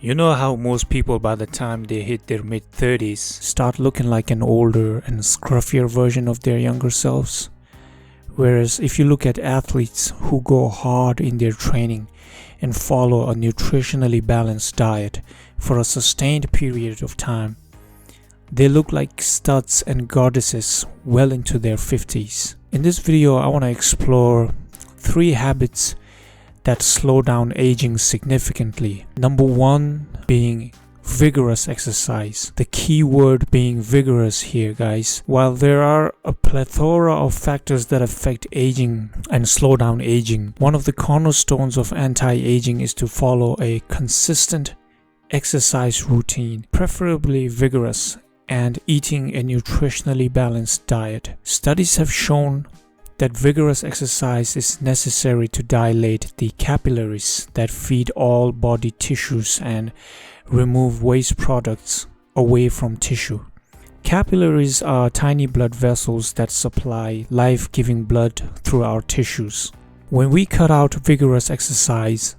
You know how most people by the time they hit their mid-30s start looking like an older and scruffier version of their younger selves? Whereas if you look at athletes who go hard in their training and follow a nutritionally balanced diet for a sustained period of time, they look like studs and goddesses well into their 50s. In this video, I want to explore 3 habits that slow down aging significantly. Number 1 being vigorous exercise. The key word being vigorous here, guys. While there are a plethora of factors that affect aging and slow down aging, one of the cornerstones of anti-aging is to follow a consistent exercise routine, preferably vigorous, and eating a nutritionally balanced diet. Studies have shown that vigorous exercise is necessary to dilate the capillaries that feed all body tissues and remove waste products away from tissue. Capillaries are tiny blood vessels that supply life-giving blood through our tissues. When we cut out vigorous exercise,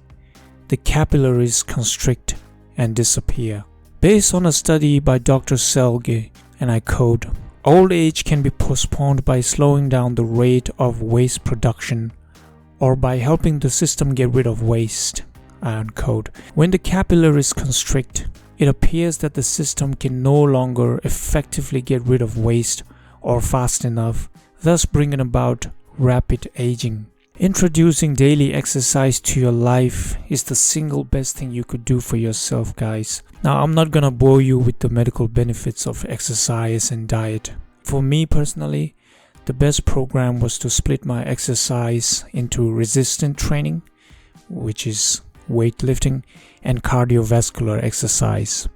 the capillaries constrict and disappear. Based on a study by Dr. Selge, and I quote, "Old age can be postponed by slowing down the rate of waste production or by helping the system get rid of waste," unquote. When the capillaries constrict, it appears that the system can no longer effectively get rid of waste or fast enough, thus bringing about rapid aging. Introducing daily exercise to your life is the single best thing you could do for yourself, guys. Now, I'm not gonna bore you with the medical benefits of exercise and diet. For me personally, the best program was to split my exercise into resistant training, which is weightlifting, and cardiovascular exercise.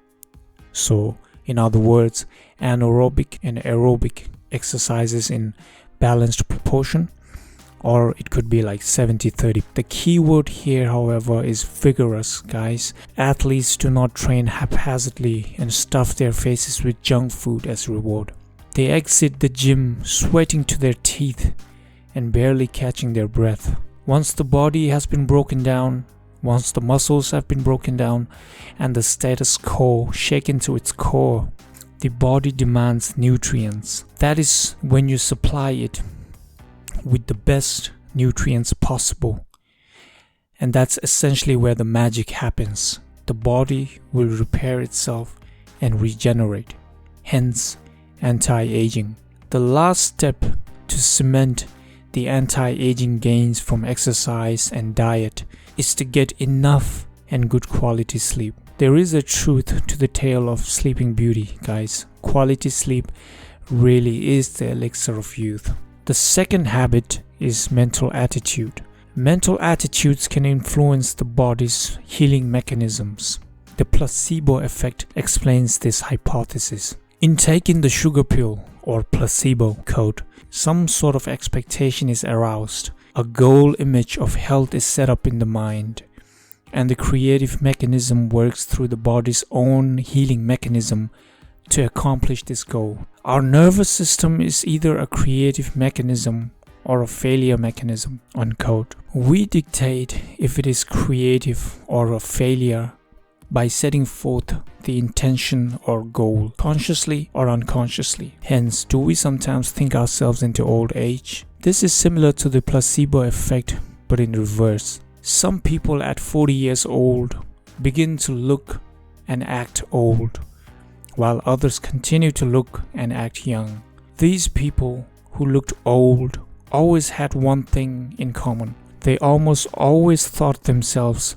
So, in other words, anaerobic and aerobic exercises in balanced proportion, or it could be like 70-30. The key word here, however, is vigorous, guys. Athletes do not train haphazardly and stuff their faces with junk food as reward. They exit the gym sweating to their teeth and barely catching their breath. Once the body has been broken down, once the muscles have been broken down and the status quo shaken to its core, the body demands nutrients. That is when you supply it with the best nutrients possible. And that's essentially where the magic happens. The body will repair itself and regenerate. Hence, anti-aging. The last step to cement the anti-aging gains from exercise and diet is to get enough and good quality sleep. There is a truth to the tale of Sleeping Beauty, guys. Quality sleep really is the elixir of youth. The second habit is mental attitude. Mental attitudes can influence the body's healing mechanisms. The placebo effect explains this hypothesis. In taking the sugar pill or placebo code, some sort of expectation is aroused. A goal image of health is set up in the mind, and the creative mechanism works through the body's own healing mechanism to accomplish this goal. Our nervous system is either a creative mechanism or a failure mechanism, unquote. We dictate if it is creative or a failure by setting forth the intention or goal, consciously or unconsciously. Hence, do we sometimes think ourselves into old age? This is similar to the placebo effect, but in reverse. Some people at 40 years old begin to look and act old, while others continue to look and act young. These people who looked old always had one thing in common. They almost always thought themselves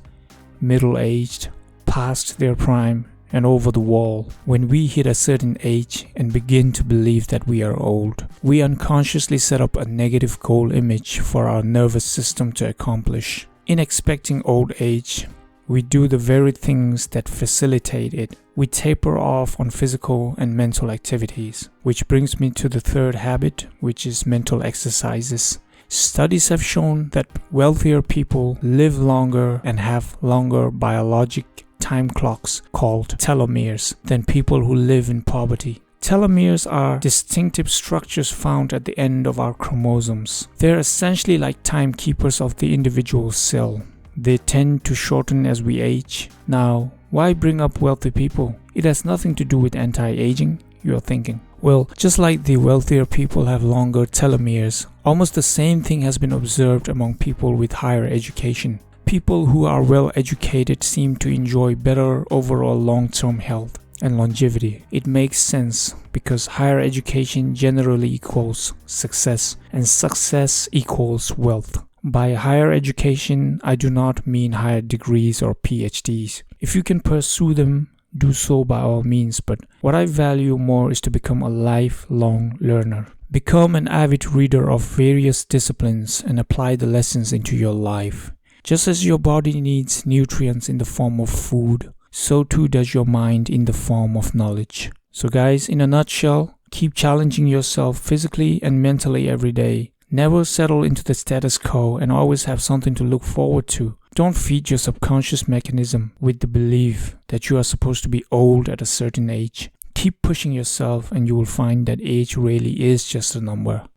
middle-aged, past their prime, and over the wall. When we hit a certain age and begin to believe that we are old, we unconsciously set up a negative goal image for our nervous system to accomplish. In expecting old age, we do the very things that facilitate it. We taper off on physical and mental activities. Which brings me to the third habit, which is mental exercises. Studies have shown that wealthier people live longer and have longer biologic time clocks called telomeres than people who live in poverty. Telomeres are distinctive structures found at the end of our chromosomes. They're essentially like timekeepers of the individual cell. They tend to shorten as we age. Now, Why bring up wealthy people? It has nothing to do with anti-aging, you're thinking. Well, just like the wealthier people have longer telomeres, almost the same thing has been observed among people with higher education. People who are well educated seem to enjoy better overall long-term health and longevity. It makes sense because higher education generally equals success, and success equals wealth. By higher education, I do not mean higher degrees or PhDs. If you can pursue them, do so by all means, but what I value more is to become a lifelong learner. Become an avid reader of various disciplines and apply the lessons into your life. Just as your body needs nutrients in the form of food, so too does your mind in the form of knowledge. So guys, in a nutshell, keep challenging yourself physically and mentally every day. Never settle into the status quo and always have something to look forward to. Don't feed your subconscious mechanism with the belief that you are supposed to be old at a certain age. Keep pushing yourself and you will find that age really is just a number.